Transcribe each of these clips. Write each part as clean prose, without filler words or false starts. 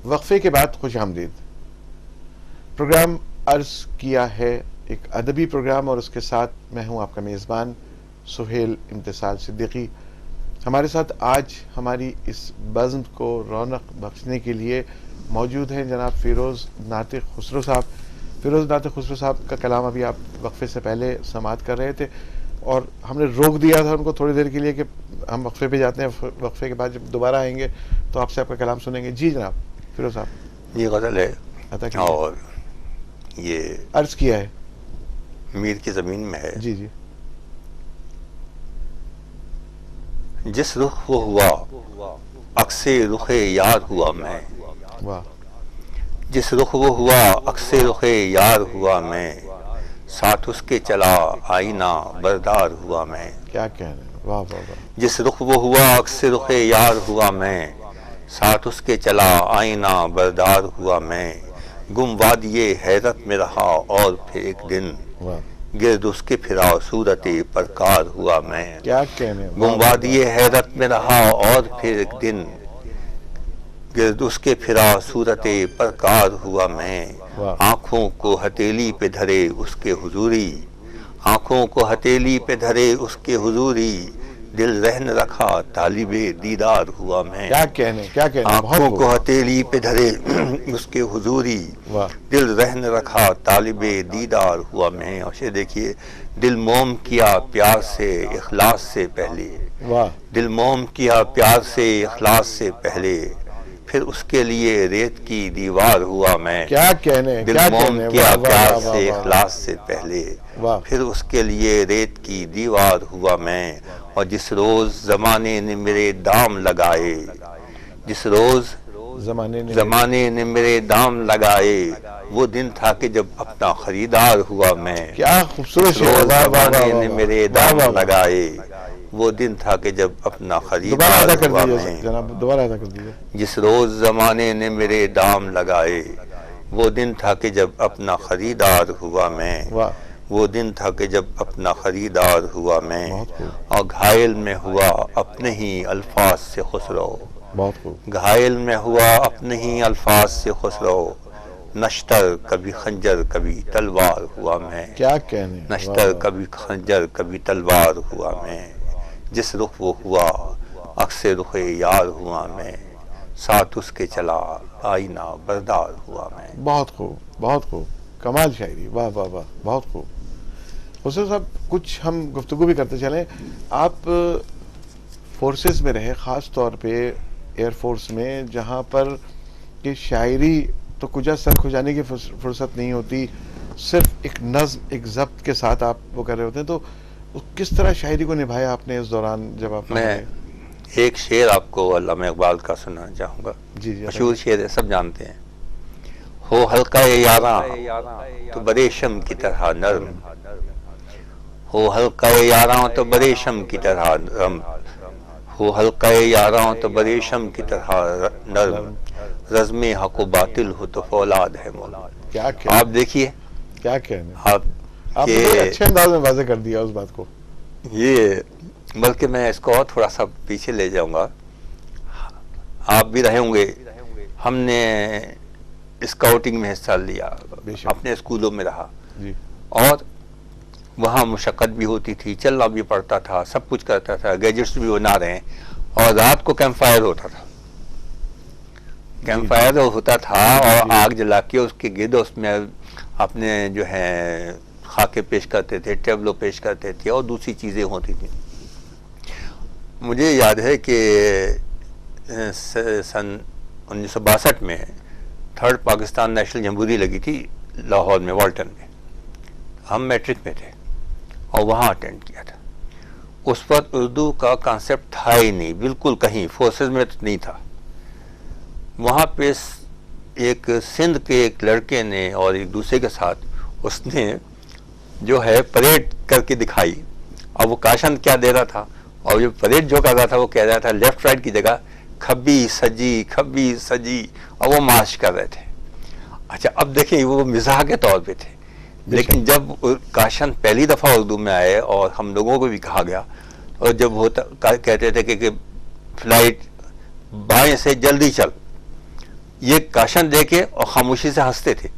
وقفے کے بعد خوش آمدید. پروگرام عرض کیا ہے ایک ادبی پروگرام اور اس کے ساتھ میں ہوں آپ کا میزبان سہیل امتثال صدیقی. ہمارے ساتھ آج ہماری اس بزم کو رونق بخشنے کے لیے موجود ہیں جناب فیروز ناطق خسرو صاحب. فیروز ناطق خسرو صاحب کا کلام ابھی آپ وقفے سے پہلے سماعت کر رہے تھے اور ہم نے روک دیا تھا ان کو تھوڑی دیر کے لیے کہ ہم وقفے پہ جاتے ہیں, وقفے کے بعد جب دوبارہ آئیں گے تو آپ سے آپ کا کلام سنیں گے. جی جناب فیروز صاحب. یہ غزل ہے اور یہ عرض کیا ہے میر کی زمین میں ہے. جی جی. جس رخ وہ ہوا عکس رخ یار ہوا میں, واہ. جس رخ وہ ہوا عکس رخ یار ہوا میں, ساتھ اس کے چلا آئینہ بردار ہوا میں. کیا کہہ رہے ہیں, واہ واہ واہ. جس رخ وہ ہوا عکس رخ یار ہوا میں, ساتھ اس کے چلا آئینہ بردار ہوا میں. گم وادی حیرت میں رہا اور پھر ایک دن, واہ. گرد اس کے پھرا صورت پرکار ہوا میں. کیا کہنے, گم وادی حیرت میں رہا اور پھر ایک دن, گرد اس کے پھرا صورت پرکار ہوا میں. واہ. آنکھوں کو ہتھیلی پہ دھرے اس کے حضوری, آنکھوں کو ہتھیلی پہ دھرے اس کے حضوری, دل رہن رکھا طالب دیدار ہوا میں. کیا کہنے, کیا کہنے. آنکھوں کو ہتھیلی پہ دھرے اس کے حضوری, واہ. دل رہن رکھا طالب دیدار ہوا میں. اور یہ دیکھیے, دل موم کیا پیار سے اخلاص سے پہلے, واہ. دل موم کیا پیار سے اخلاص سے پہلے, پھر اس کے لیے ریت کی دیوار ہوا میں. کیا کہنے, دل کیا موم کہنے. کیا واہ واہ پیار واہ سے واہ. اخلاص سے پہلے, واہ. پھر اس کے لیے ریت کی دیوار ہوا میں. اور جس روز زمانے نے میرے دام لگائے, جس روز زمانے نے میرے دام لگائے, وہ دن تھا کہ جب اپنا خریدار ہوا میں. کیا خوبصورت شعر. روز واہ واہ زمانے واہ نے واہ. میرے واہ دام واہ واہ. لگائے, وہ دن تھا کہ جب اپنا دوبارہ خریدار ادا کر ہوا دیجیے میں. جناب, دوبارہ ادا کر دیجیے. جس روز زمانے نے میرے دام لگائے, وہ دن تھا کہ جب اپنا خریدار ہوا میں. واہ. وہ دن تھا کہ جب اپنا خریدار ہوا میں. بہت خوب. اور گھائل میں ہوا اپنے ہی الفاظ سے خسرو, بہت خوب. گھائل میں ہوا اپنے ہی الفاظ سے خسرو, نشتر کبھی خنجر کبھی تلوار ہوا میں. کیا کہنے. نشتر کبھی خنجر کبھی تلوار ہوا میں. جس رخ وہ ہوا عکس رخ یار ہوا میں, ساتھ اس کے چلا آئینہ بردار ہوا میں. بہت خوب, بہت خوب. کمال شاعری. واہ واہ واہ. بہت خوب. خسرو صاحب, کچھ ہم گفتگو بھی کرتے چلیں. آپ فورسز میں رہے, خاص طور پہ ایئر فورس میں, جہاں پر کہ شاعری تو کجا سر کھجانے کی فرصت نہیں ہوتی, صرف ایک نظم, ایک ضبط کے ساتھ آپ وہ کر رہے ہوتے ہیں. تو کس طرح شاعری کو نبھایا آپ نے اس دوران جب آپ؟ میں ایک شعر آپ کو علامہ اقبال کا سنانا چاہوں گا. جی جی. مشہور شعر ہے, سب جانتے ہیں. ہو حلقہ یاراں تو بریشم کی طرح نرم, ہو حلقہ یاراں تو بریشم کی طرح نرم, ہو حلقہ یاراں تو بریشم کی طرح نرم, رزم حق و باطل ہو تو فولاد ہے مول. کیا آپ دیکھیے, کیا کہنے. آپ نے اچھے انداز میں واضح کر دیا اس بات کو. یہ بلکہ میں اس کو اور تھوڑا سا پیچھے لے جاؤں گا. آپ بھی رہے ہوں گے, ہم نے اسکاؤٹنگ میں حصہ لیا, اپنے اسکولوں میں رہا, اور وہاں مشقت بھی ہوتی تھی, چلنا بھی پڑتا تھا, سب کچھ کرتا تھا, گیجٹس بھی بنا رہے ہیں, اور رات کو کیمپ فائر ہوتا تھا. کیمپ فائر ہوتا تھا اور آگ جلا کے اس کے گرد اس میں اپنے جو ہے خاکے پیش کرتے تھے, ٹیبلو پیش کرتے تھے, اور دوسری چیزیں ہوتی تھیں. مجھے یاد ہے کہ سن 1962 میں 3rd پاکستان نیشنل جمہوری لگی تھی لاہور میں, والٹن میں. ہم میٹرک میں تھے اور وہاں اٹینڈ کیا تھا. اس وقت اردو کا کانسیپٹ تھا ہی نہیں, بالکل کہیں, فورسز میں تو نہیں تھا. وہاں پہ ایک سندھ کے ایک لڑکے نے اور ایک دوسرے کے ساتھ اس نے جو ہے پریڈ کر کے دکھائی. اور وہ کاشن کیا دے رہا تھا, اور جو پریڈ جو کر رہا تھا وہ کہہ رہا تھا لیفٹ رائٹ کی جگہ کھبی سجی کھبی سجی, اور وہ مارچ کر رہے تھے. اچھا اب دیکھیں, وہ مزاح کے طور پہ تھے, لیکن جب کاشن پہلی دفعہ اردو میں آئے اور ہم لوگوں کو بھی کہا گیا, اور جب ہوتا کہتے تھے کہ فلائٹ بائیں سے جلدی چل, یہ کاشن دے کے اور خاموشی سے ہنستے تھے.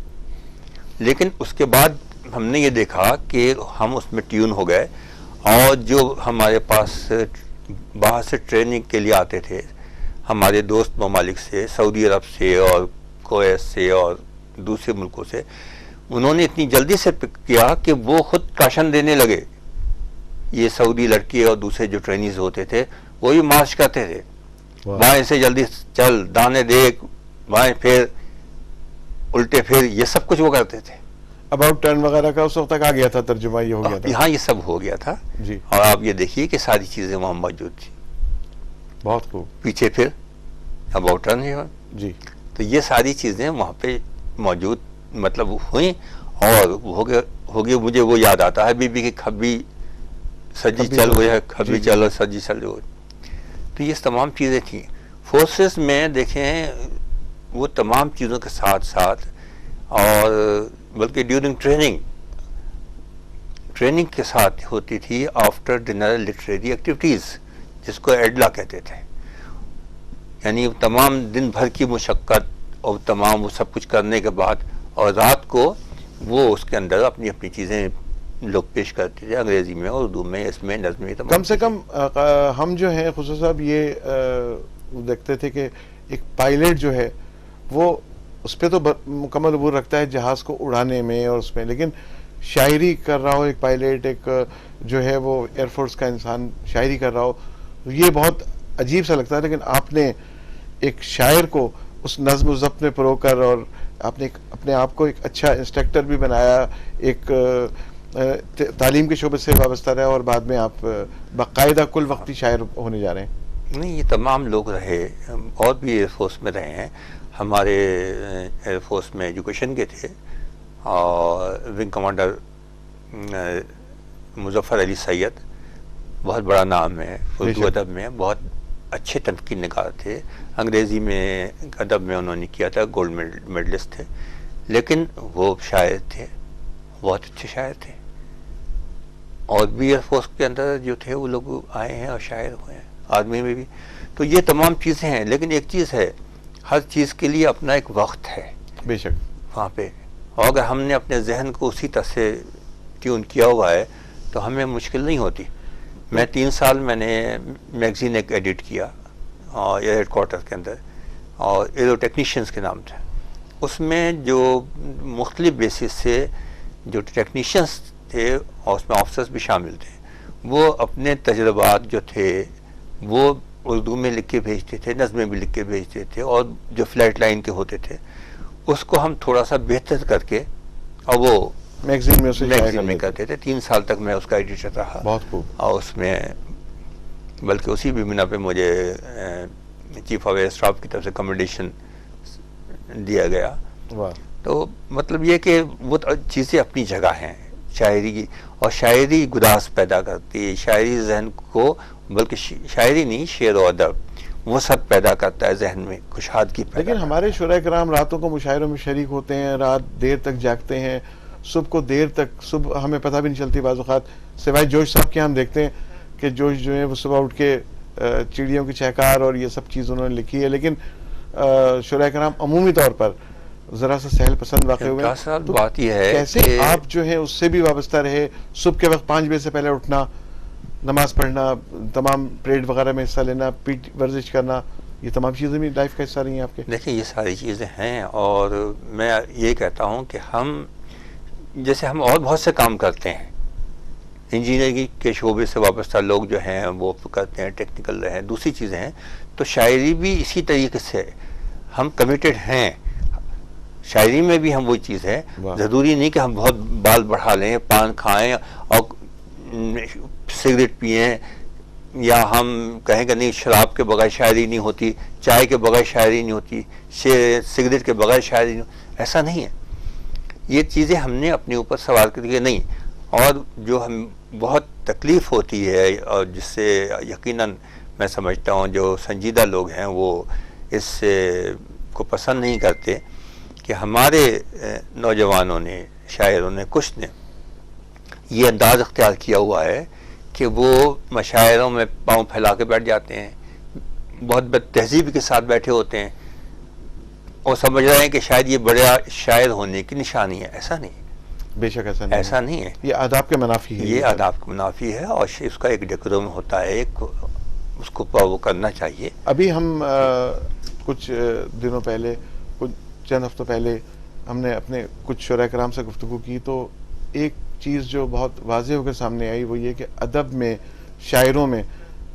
لیکن اس کے بعد ہم نے یہ دیکھا کہ ہم اس میں ٹیون ہو گئے, اور جو ہمارے پاس باہر سے ٹریننگ کے لیے آتے تھے ہمارے دوست ممالک سے, سعودی عرب سے اور کویت سے اور دوسرے ملکوں سے, انہوں نے اتنی جلدی سے پک کیا کہ وہ خود کاشن دینے لگے. یہ سعودی لڑکے اور دوسرے جو ٹرینیز ہوتے تھے وہ بھی مارچ کرتے تھے, بائیں سے جلدی چل, دانے دیکھ, بائیں پھر, الٹے پھر, یہ سب کچھ وہ کرتے تھے. اباؤٹ ٹرن وغیرہ کا اس وقت تک آ گیا تھا, ترجمہ یہ ہو گیا تھا. ہاں یہ سب ہو گیا تھا جی. اور آپ یہ دیکھیے کہ ساری چیزیں وہاں موجود تھیں. بہت خوب. پیچھے پھر اباؤٹ ٹرن ہے جی. تو یہ ساری چیزیں وہاں پہ موجود مطلب ہوئیں. اور ہو گیا مجھے وہ یاد آتا ہے بی بی کی کھبی سجی چل وہ ہے, کھبی چل سجی چل وہ. تو یہ تمام چیزیں تھیں. فورسز میں دیکھیں وہ تمام چیزوں کے ساتھ ساتھ, اور بلکہ ڈیورنگ ٹریننگ کے ساتھ ہوتی تھی آفٹر ڈنر لٹریری ایکٹیویٹیز, جس کو ایڈلا کہتے تھے. یعنی تمام دن بھر کی مشقت اور تمام وہ سب کچھ کرنے کے بعد, اور رات کو وہ اس کے اندر اپنی اپنی چیزیں لوگ پیش کرتے تھے, انگریزی میں, اردو میں, اس میں, نظم میں. کم سے کم ہم جو ہیں خصوصا صاحب یہ دیکھتے تھے کہ ایک پائلٹ جو ہے وہ اس پہ تو مکمل عبور رکھتا ہے جہاز کو اڑانے میں اور اس میں, لیکن شاعری کر رہا ہو ایک پائلٹ, ایک جو ہے وہ ایئر فورس کا انسان شاعری کر رہا ہو, یہ بہت عجیب سا لگتا ہے. لیکن آپ نے ایک شاعر کو اس نظم و ضبط میں پرو کر, اور آپ نے اپنے آپ کو ایک اچھا انسٹرکٹر بھی بنایا, ایک تعلیم کے شعبے سے وابستہ رہا, اور بعد میں آپ باقاعدہ کل وقتی شاعر ہونے جا رہے ہیں. نہیں, یہ تمام لوگ رہے, اور بھی ایئر فورس میں رہے ہیں. ہمارے ایئر فورس میں ایجوکیشن کے تھے, اور ونگ کمانڈر مظفر علی سید, بہت بڑا نام ہے اردو ادب میں, بہت اچھے تنقید نگار تھے. انگریزی میں ادب میں انہوں نے کیا تھا, گولڈ میڈلسٹ تھے, لیکن وہ شاعر تھے, بہت اچھے شاعر تھے. اور بھی ایئر فورس کے اندر جو تھے وہ لوگ آئے ہیں اور شاعر ہوئے ہیں, آرمی میں بھی. تو یہ تمام چیزیں ہیں, لیکن ایک چیز ہے, ہر چیز کے لیے اپنا ایک وقت ہے. بے شک وہاں پہ, اور اگر ہم نے اپنے ذہن کو اسی طرح سے ٹیون کیا ہوا ہے تو ہمیں مشکل نہیں ہوتی. میں 3 سال میں نے میگزین ایک ایڈٹ کیا ایئر ہیڈ کوارٹر کے اندر, اور ایرو ٹیکنیشینس کے نام تھے. اس میں جو مختلف بیسس سے جو ٹیکنیشینس تھے, اور اس میں آفیسرس بھی شامل تھے, وہ اپنے تجربات جو تھے وہ اردو میں لکھ کے بھیجتے تھے, نظمیں بھی لکھ کے بھیجتے تھے, اور جو فلیٹ لائن کے ہوتے تھے اس کو ہم تھوڑا سا بہتر کر کے اور وہ میگزین میں کرتے تھے. 3 سال تک میں اس کا ایڈیٹر رہا. بہت خوب. اور اس میں بلکہ اسی بھی بنا پہ مجھے چیف آف ایئر اسٹاف کی طرف سے کمنڈیشن دیا گیا. تو مطلب یہ کہ وہ چیزیں اپنی جگہ ہیں شاعری کی, اور شاعری گداز پیدا کرتی ہے, شاعری ذہن کو, بلکہ شاعری نہیں, شعر و ادب وہ سب پیدا کرتا ہے ذہن میں کشادگی پیدا. لیکن ہمارے شعراء کرام راتوں کو مشاعروں میں شریک ہوتے ہیں, رات دیر تک جاگتے ہیں, صبح کو دیر تک, صبح ہمیں پتہ بھی نہیں چلتی بعض اوقات, سوائے جوش صاحب کے ہم دیکھتے ہیں کہ جوش جو ہے وہ صبح اٹھ کے چڑیوں کی چہکار اور یہ سب چیز انہوں نے لکھی ہے. لیکن شعراء کرام عمومی طور پر ذرا سا سہل پسند واقع ہوئے ہیں. تو بات یہ ہے کیسے آپ جو ہے اس سے بھی وابستہ رہے, صبح کے وقت 5 بجے سے پہلے اٹھنا, نماز پڑھنا, تمام پریڈ وغیرہ میں حصہ لینا, ورزش کرنا, یہ تمام چیزیں بھی لائف کا حصہ رہی ہیں آپ کے؟ دیکھیں یہ ساری چیزیں ہیں, اور میں یہ کہتا ہوں کہ ہم جیسے ہم اور بہت سے کام کرتے ہیں, انجینئرنگ کے شعبے سے وابستہ لوگ جو ہیں وہ کرتے ہیں, ٹیکنیکل رہے ہیں, دوسری چیزیں ہیں, تو شاعری بھی اسی طریقے سے ہم کمیٹڈ ہیں. شاعری میں بھی ہم وہی چیز ہے, ضروری نہیں کہ ہم بہت بال بڑھا لیں, پان کھائیں اور سگریٹ پئیں, یا ہم کہیں کہ نہیں شراب کے بغیر شاعری نہیں ہوتی, چائے کے بغیر شاعری نہیں ہوتی, سگریٹ کے بغیر شاعری نہیں ہوتی. ایسا نہیں ہے. یہ چیزیں ہم نے اپنے اوپر سوال کر کے نہیں, اور جو ہم بہت تکلیف ہوتی ہے, اور جس سے یقیناً میں سمجھتا ہوں جو سنجیدہ لوگ ہیں وہ اس کو پسند نہیں کرتے کہ ہمارے نوجوانوں نے, شاعروں نے, کچھ نے یہ انداز اختیار کیا ہوا ہے کہ وہ مشاعروں میں پاؤں پھیلا کے بیٹھ جاتے ہیں, بہت بد تہذیبی کے ساتھ بیٹھے ہوتے ہیں, اور سمجھ رہے ہیں کہ شاید یہ بڑا شاعر ہونے کی نشانی ہے. ایسا نہیں ہے, بے شک ایسا نہیں ہے. یہ آداب کے منافی ہے, یہ آداب کے منافی ہے, اور اس کا ایک ڈیکورم ہوتا ہے, ایک اس کو وہ کرنا چاہیے. ابھی ہم کچھ دنوں پہلے, کچھ چند ہفتوں پہلے ہم نے اپنے کچھ شعراء کرام سے گفتگو کی, تو ایک چیز جو بہت واضح ہو کر سامنے آئی وہ یہ کہ ادب میں, شاعروں میں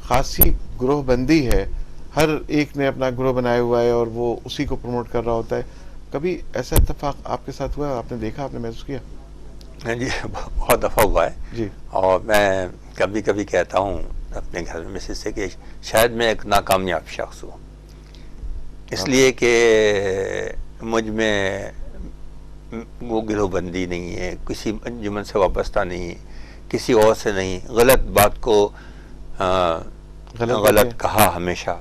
خاصی گروہ بندی ہے. ہر ایک نے اپنا گروہ بنایا ہوا ہے اور وہ اسی کو پروموٹ کر رہا ہوتا ہے. کبھی ایسا اتفاق آپ کے ساتھ ہوا, آپ نے دیکھا, آپ نے محسوس کیا؟ جی بہت دفعہ ہوا ہے. جی. اور میں کبھی کبھی کہتا ہوں اپنے گھر میں سے کہ شاید میں ایک ناکامیاب شخص ہوں, اس لیے کہ مجھ میں وہ گروہ بندی نہیں ہے, کسی انجمن سے وابستہ نہیں, کسی اور سے نہیں, غلط بات کو غلط کہا ہمیشہ,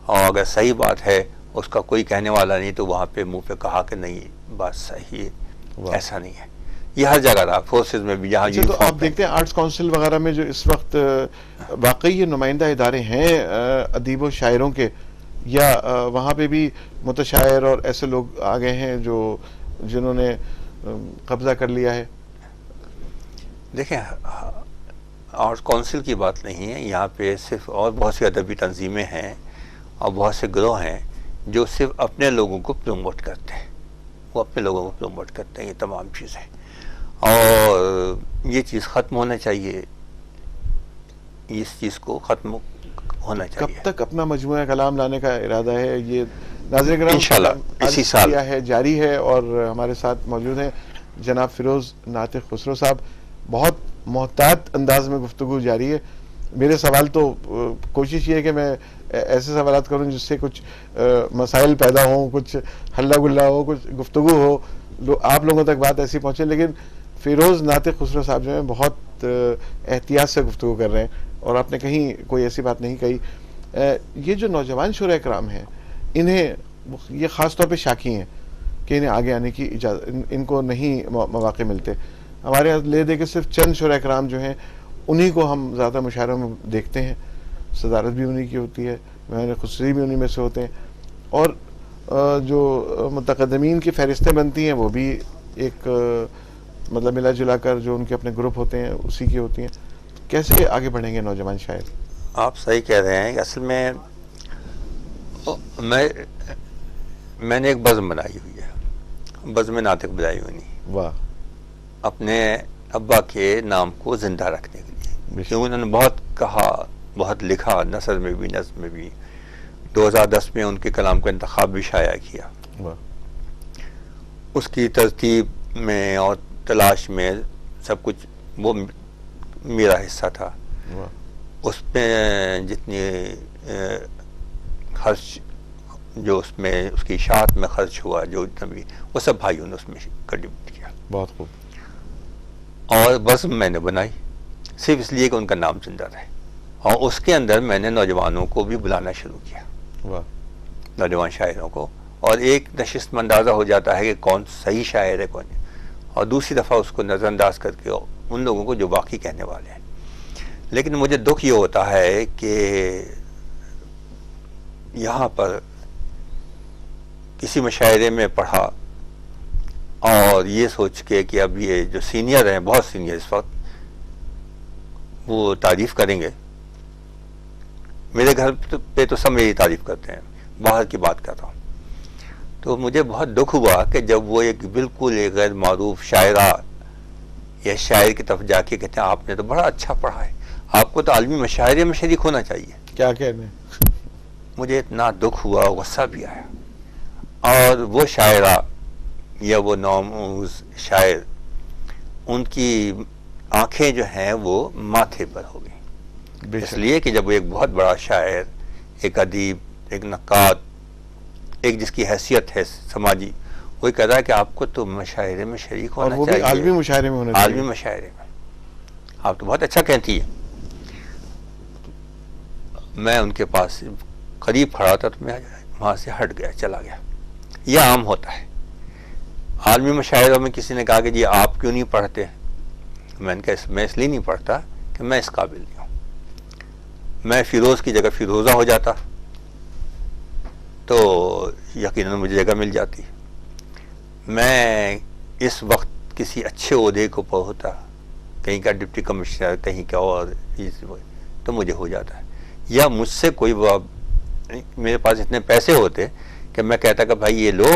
اور اگر صحیح بات ہے اس کا کوئی کہنے والا نہیں تو وہاں پہ منہ پہ کہا کہ نہیں بات صحیح ہے. ایسا نہیں ہے, یہ ہر جگہ رہا, فورسز میں بھی جہاں. تو آپ دیکھتے ہیں آرٹس کونسل وغیرہ میں جو اس وقت واقعی یہ نمائندہ ادارے ہیں ادیب و شاعروں کے, یا وہاں پہ بھی متشاعر اور ایسے لوگ آ گئے ہیں جنہوں نے قبضہ کر لیا ہے؟ دیکھیں, آرٹس کونسل کی بات نہیں ہے یہاں پہ, صرف اور بہت سی ادبی تنظیمیں ہیں اور بہت سے گروہ ہیں جو صرف اپنے لوگوں کو پروموٹ کرتے ہیں, وہ اپنے لوگوں کو پروموٹ کرتے ہیں. یہ تمام چیزیں, اور یہ چیز ختم ہونا چاہیے, اس چیز کو ختم ہونا چاہیے. کب تک اپنا مجموعہ کلام لانے کا ارادہ ہے؟ یہ ناظرین کرام انشاءاللہ اسی سال ہے, جاری ہے, اور ہمارے ساتھ موجود ہیں جناب فیروز ناطق خسرو صاحب. بہت محتاط انداز میں گفتگو جاری ہے. میرے سوال تو کوشش یہ ہے کہ میں ایسے سوالات کروں جس سے کچھ مسائل پیدا ہوں, کچھ ہلا گلا ہو, کچھ گفتگو ہو, آپ لوگوں تک بات ایسی پہنچے. لیکن فیروز ناطق خسرو صاحب جو ہیں بہت احتیاط سے گفتگو کر رہے ہیں, اور آپ نے کہیں کوئی ایسی بات نہیں کہی. یہ جو نوجوان شعراء کرام ہیں, انہیں یہ خاص طور پہ شاکی ہیں کہ انہیں آگے آنے کی اجازت, ان کو نہیں مواقع ملتے. ہمارے یہاں لے دے کے صرف چند شعراء کرام جو ہیں انہی کو ہم زیادہ مشاعروں میں دیکھتے ہیں, صدارت بھی انہی کی ہوتی ہے, میں خسری بھی انہی میں سے ہوتے ہیں, اور جو متقدمین کی فہرستیں بنتی ہیں وہ بھی ایک مطلب ملا جلا کر جو ان کے اپنے گروپ ہوتے ہیں اسی کی ہوتی ہیں. کیسے آگے بڑھیں گے نوجوان شاعر؟ آپ صحیح کہہ رہے ہیں. اصل میں میں نے ایک بزم بنائی ہوئی ہے, بزم ناطق بجائی ہوئی نہیں. واہ. اپنے ابا کے نام کو زندہ رکھنے کے لیے, کیونکہ انہوں نے بہت کہا, بہت لکھا, نثر میں بھی نظم میں بھی. 2010 میں ان کے کلام کا انتخاب بھی شائع کیا. اس کی ترتیب میں اور تلاش میں سب کچھ وہ میرا حصہ تھا. اس میں جتنی خرچ جو اس میں اس کی اشاعت میں خرچ ہوا, جو اتنا بھی, وہ سب بھائیوں نے اس میں کنٹریبیوٹ کیا. بہت خوب. اور بزم میں نے بنائی صرف اس لیے کہ ان کا نام زندہ رہے, اور اس کے اندر میں نے نوجوانوں کو بھی بلانا شروع کیا. واہ. نوجوان شاعروں کو, اور ایک نشست میں اندازہ ہو جاتا ہے کہ کون صحیح شاعر ہے کون, اور دوسری دفعہ اس کو نظر انداز کر کے ان لوگوں کو جو واقعی کہنے والے ہیں. لیکن مجھے دکھ یہ ہوتا ہے کہ یہاں پر کسی مشاعرے میں پڑھا اور یہ سوچ کے کہ اب یہ جو سینئر ہیں, بہت سینئر اس وقت, وہ تعریف کریں گے. میرے گھر پہ تو سب میری تعریف کرتے ہیں, باہر کی بات کر رہا ہوں. تو مجھے بہت دکھ ہوا کہ جب وہ ایک بالکل ایک غیر معروف شاعرہ یا شاعر کی طرف جا کے کہتے ہیں آپ نے تو بڑا اچھا پڑھا ہے, آپ کو تو عالمی مشاعرے میں شریک ہونا چاہیے. کیا کہنے. مجھے اتنا دکھ ہوا, غصہ بھی آیا. اور وہ شاعرہ یا وہ نوموز شاعر, ان کی آنکھیں جو ہیں وہ ماتھے پر ہو گئیں, اس لیے کہ جب وہ ایک بہت بڑا شاعر, ایک ادیب, ایک نقاد, ایک جس کی حیثیت ہے سماجی, وہ کہہ رہا ہے کہ آپ کو تو مشاعرے میں شریک ہونا چاہیے, اور وہ بھی عالمی مشاعرے میں ہونا چاہیے. عالمی مشاعرے میں آپ تو بہت اچھا کہتی ہے. میں ان کے پاس قریب کھڑا تھا تو میں وہاں سے ہٹ گیا, چلا گیا. یہ عام ہوتا ہے عالمی مشاعروں میں. کسی نے کہا کہ جی آپ کیوں نہیں پڑھتے, میں نے کہا میں اس لیے نہیں پڑھتا کہ میں اس قابل نہیں ہوں. میں فیروز کی جگہ فیروزہ ہو جاتا, تو یقیناً مجھے جگہ مل جاتی. میں اس وقت کسی اچھے عہدے کو ہوتا, کہیں کا ڈپٹی کمشنر, کہیں کا اور, تو مجھے ہو جاتا ہے. یا مجھ سے کوئی میرے پاس اتنے پیسے ہوتے کہ میں کہتا کہ بھائی یہ لو,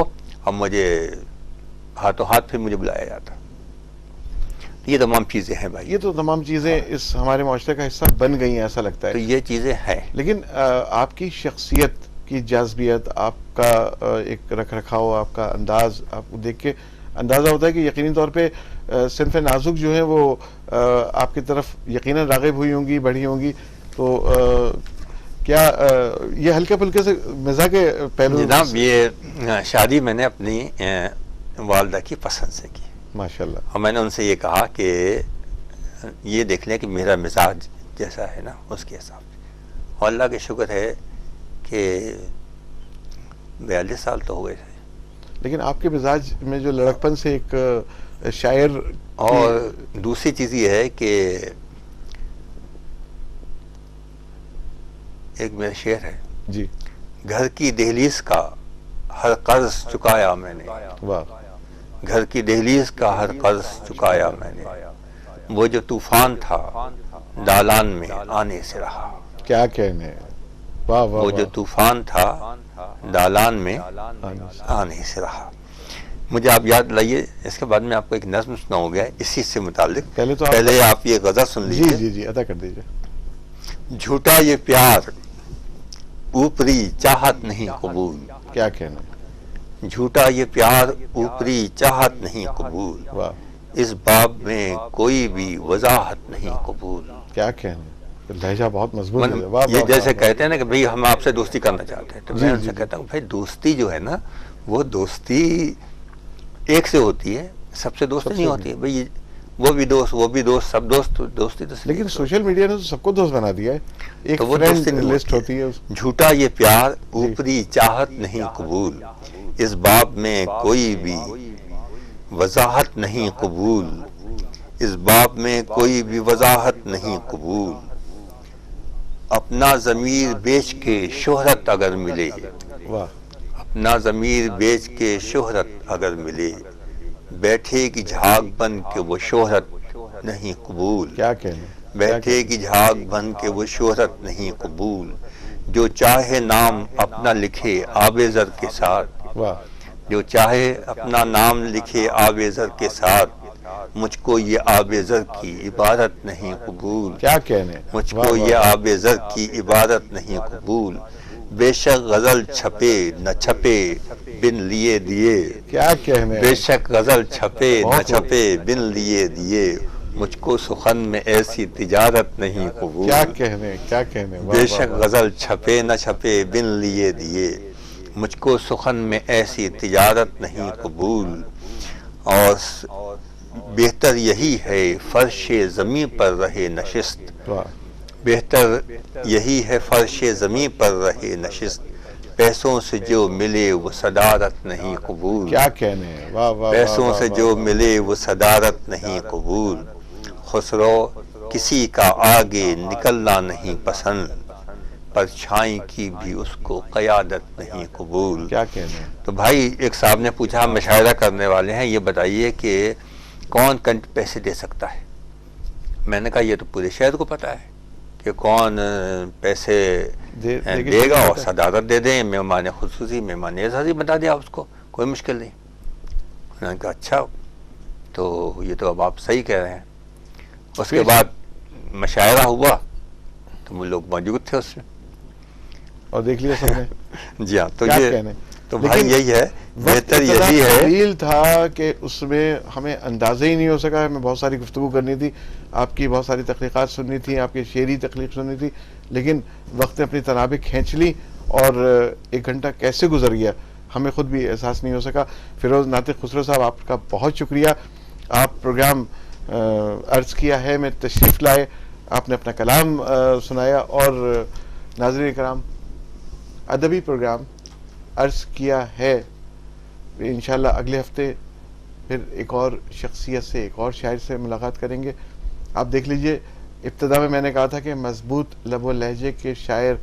اب مجھے ہاتھوں ہاتھ پھر مجھے بلایا جاتا. یہ تمام چیزیں ہیں بھائی, یہ تو تمام چیزیں اس ہمارے معاشرے کا حصہ بن گئی ہیں ایسا لگتا تو ہے. یہ چیزیں ہیں. لیکن آپ کی شخصیت کی جاذبیت, آپ کا ایک رکھ رکھاؤ, آپ کا انداز, آپ کو دیکھ کے اندازہ ہوتا ہے کہ یقینی طور پہ صنف نازک جو ہیں وہ آپ کی طرف یقیناً راغب ہوئی ہوں گی, بڑھی ہوں گی. تو کیا یہ ہلکے پھلکے سے مزاح کے پہلو؟ جناب یہ شادی میں نے اپنی والدہ کی پسند سے کی ماشاءاللہ, اور میں نے ان سے یہ کہا کہ یہ دیکھ لیں کہ میرا مزاج جیسا ہے نا اس کے حساب سے. اور اللہ کا شکر ہے کہ 42 سال تو ہو گئے تھے. لیکن آپ کے مزاج میں جو لڑکپن سے ایک شاعر, اور دوسری چیز یہ ہے کہ ایک میرا شعر ہے, جی, گھر کی دہلیز کا ہر قرض چکایا میں نے, واہ, گھر کی دہلیز کا ہر قرض چکایا میں نے, وہ جو طوفان تھا دالان میں آنے سے رہا. کیا کہنے, واہ واہ, وہ جو طوفان تھا دالان میں آنے سے رہا. مجھے آپ یاد لائیے, اس کے بعد میں آپ کو ایک نظم سناؤں گا اسی سے متعلق. پہلے آپ یہ غزل سن لیجیے. جی جی جی, ادا کر دیجیے. جھوٹا یہ پیار اوپری چاہت نہیں قبول, کیا کہنے, جھوٹا یہ پیار اوپری چاہت نہیں قبول, واہ, اس باب میں کوئی بھی وضاحت نہیں قبول. کیا کہنے, لہجہ بہت مضبوط ہے. واہ, یہ جیسے کہتے ہیں نا کہ بھئی ہم آپ سے دوستی کرنا چاہتے ہیں, تو میں ان سے جی. کہتا ہوں بھائی دوستی جو ہے نا وہ دوستی ایک سے ہوتی ہے, سب سے دوستی نہیں ہوتی ہے. بھئی وہ بھی دوست, وہ بھی دوست, سب دوست, دوستی تو. لیکن سوشل میڈیا نے تو سب کو دوست بنا دیا ہے, ایک فرینڈ لسٹ ہوتی ہے. جھوٹا یہ پیار اوپری چاہت نہیں قبول, اس باب میں کوئی بھی وضاحت نہیں قبول, اس باب میں کوئی بھی وضاحت نہیں قبول. اپنا ضمیر بیچ کے شہرت اگر ملے, واہ, اپنا ضمیر بیچ کے شہرت اگر ملے, بیٹھے کی جھاگ بن کے وہ شہرت نہیں قبول. کیا کہنے, بیٹھے کی جھاگ بن کے وہ شہرت نہیں قبول. جو چاہے نام اپنا لکھے آب زر کے ساتھ, واہ, جو چاہے اپنا نام لکھے آب زر کے ساتھ, مجھ کو یہ آب زر کی عبادت نہیں قبول. کیا کہنے, مجھ کو یہ آب زر کی عبادت نہیں قبول. بے شک غزل چھپے نہ چھپے بن لیے دیے, کیا کہنے, بے شک غزل چھپے نہ چھپے بن لیے دیے, مجھ کو سخن میں ایسی تجارت نہیں قبول. کیا کہنے, کیا کہنے, بے شک غزل چھپے نہ چھپے بن لیے دیے, مجھ کو سخن میں ایسی تجارت نہیں قبول. اور بہتر یہی ہے فرش زمین پر رہے نشست, بہتر یہی ہے فرش زمین پر رہے نشست, پیسوں سے جو ملے وہ صدارت نہیں قبول. کیا کہنے, واہ واہ, پیسوں سے جو ملے وہ صدارت نہیں قبول. خسرو کسی کا آگے نکلنا نہیں پسند, پرچھائی کی بھی اس کو قیادت نہیں قبول. کیا کہنے. تو بھائی ایک صاحب نے پوچھا, ہم مشاہدہ کرنے والے ہیں, یہ بتائیے کہ کون پیسے دے سکتا ہے. میں نے کہا یہ تو پورے شہر کو پتا ہے کہ کون پیسے دے گا, اور صدارت دے دیں, مہمان خصوصی, مہمان اعزازی بتا دیا اس کو, کوئی مشکل نہیں. میں نے کہا اچھا, تو یہ تو اب آپ صحیح کہہ رہے ہیں. اس کے بعد مشاعرہ ہوا تو وہ لوگ موجود تھے اس میں, اور دیکھ لیا سب نے. جی ہاں, تو یہ تو بھائی یہی ہے, بہتر یہی ہے. طویل تھا کہ اس میں ہمیں اندازہ ہی نہیں ہو سکا. ہمیں بہت ساری گفتگو کرنی تھی, آپ کی بہت ساری تخلیقات سننی تھی, آپ کی شعری تخلیق سننی تھی, لیکن وقت نے اپنی تنابیں کھینچ لی اور 1 گھنٹہ کیسے گزر گیا ہمیں خود بھی احساس نہیں ہو سکا. فیروز ناطق خسرو صاحب, آپ کا بہت شکریہ. آپ پروگرام عرض کیا ہے میں تشریف لائے, آپ نے اپنا کلام سنایا. اور ناظرین کرام, ادبی پروگرام عرض کیا ہے, انشاءاللہ اگلے ہفتے پھر ایک اور شخصیت سے, ایک اور شاعر سے ملاقات کریں گے. آپ دیکھ لیجئے, ابتدا میں نے کہا تھا کہ مضبوط لب و لہجے کے شاعر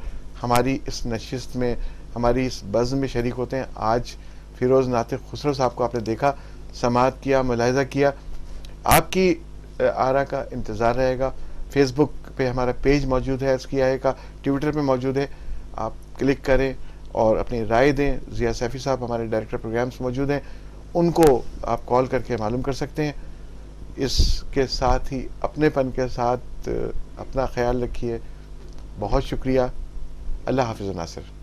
ہماری اس نشست میں ہماری اس بزم میں شریک ہوتے ہیں. آج فیروز ناطق خسرو صاحب کو آپ نے دیکھا, سماعت کیا, ملاحظہ کیا. آپ کی آرا کا انتظار رہے گا. فیس بک پہ ہمارا پیج موجود ہے SKI کا, ٹویٹر پہ موجود ہے, آپ کلک کریں اور اپنی رائے دیں. ضیاء سیفی صاحب ہمارے ڈائریکٹر پروگرامز موجود ہیں, ان کو آپ کال کر کے معلوم کر سکتے ہیں. اس کے ساتھ ہی اپنے پن کے ساتھ اپنا خیال رکھیے. بہت شکریہ. اللہ حافظ ناصر.